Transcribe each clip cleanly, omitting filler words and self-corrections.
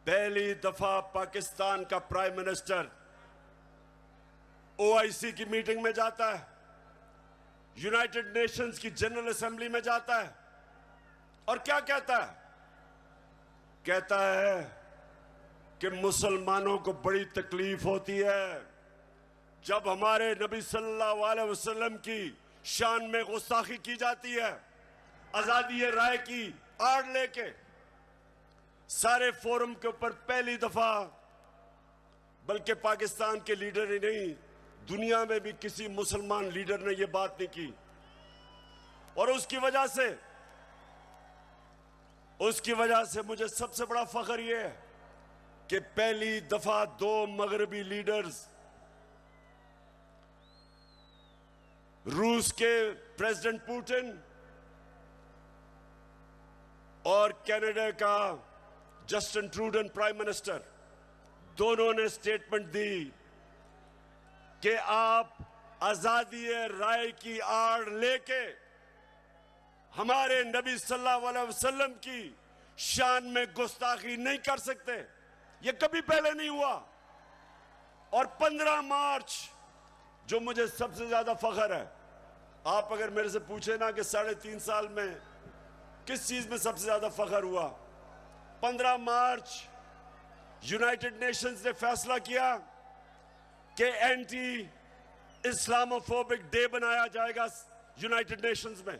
पहली दफा पाकिस्तान का प्राइम मिनिस्टर ओआईसी की मीटिंग में जाता है, यूनाइटेड नेशंस की जनरल असेंबली में जाता है और क्या कहता है? कहता है कि मुसलमानों को बड़ी तकलीफ होती है जब हमारे नबी सल्लल्लाहु अलैहि वसल्लम की शान में गुस्ताखी की जाती है। आजादी राय की आड़ लेके सारे फोरम के ऊपर पहली दफा, बल्कि पाकिस्तान के लीडर ही नहीं, दुनिया में भी किसी मुसलमान लीडर ने यह बात नहीं की। और उसकी वजह से मुझे सबसे बड़ा फख्र यह है कि पहली दफा दो मगरबी लीडर्स, रूस के प्रेसिडेंट पुतिन और कनाडा का जस्टिन ट्रूडो प्राइम मिनिस्टर, दोनों ने स्टेटमेंट दी कि आप आजादी राय की आड़ लेके हमारे नबी सल्लल्लाहु अलैहि वसल्लम की शान में गुस्ताखी नहीं कर सकते। ये कभी पहले नहीं हुआ। और 15 मार्च, जो मुझे सबसे ज्यादा फख्र है, आप अगर मेरे से पूछे ना कि 3.5 साल में किस चीज में सबसे ज्यादा फख्र हुआ, 15 मार्च यूनाइटेड नेशंस ने फैसला किया कि एंटी इस्लामोफोबिक डे बनाया जाएगा यूनाइटेड नेशंस में।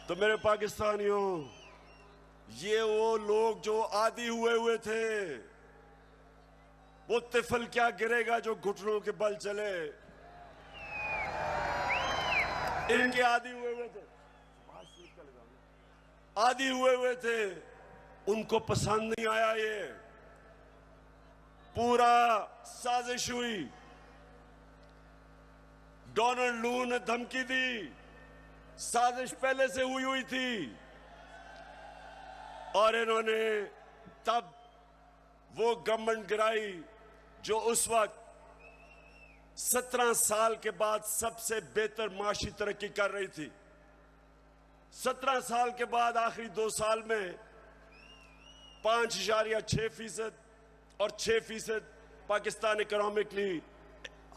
तो मेरे पाकिस्तानियों, ये वो लोग जो आदी हुए थे, वो तिफल क्या गिरेगा जो घुटनों के बल चले, इनके आदी हुए थे, उनको पसंद नहीं आया। ये पूरा साजिश हुई। डोनाल्ड लू ने धमकी दी, साजिश पहले से हुई थी। और इन्होंने तब वो गवर्नमेंट गिराई जो उस वक्त 17 साल के बाद सबसे बेहतर माशी तरक्की कर रही थी। 17 साल के बाद आखिरी 2 साल में 5.6% और 6% पाकिस्तान इकोनॉमिकली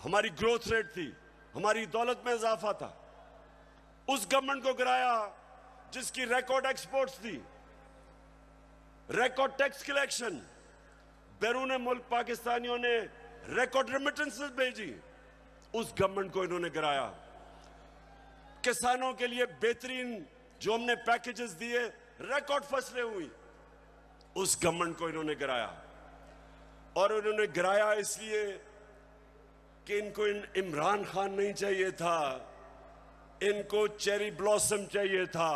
हमारी ग्रोथ रेट थी, हमारी दौलत में इजाफा था। उस गवर्नमेंट को गिराया जिसकी रिकॉर्ड एक्सपोर्ट्स थी, रिकॉर्ड टैक्स कलेक्शन, बैरून मुल्क पाकिस्तानियों ने रिकॉर्ड रेमिटेंसेस भेजी। उस गवर्नमेंट को इन्होंने गिराया। किसानों के लिए बेहतरीन जो हमने पैकेजेस दिए, रिकॉर्ड फसलें हुई, उस गवर्नमेंट को इन्होंने गिराया। और उन्होंने गिराया इसलिए कि इनको इमरान खान नहीं चाहिए था, इनको चेरी ब्लॉसम चाहिए था।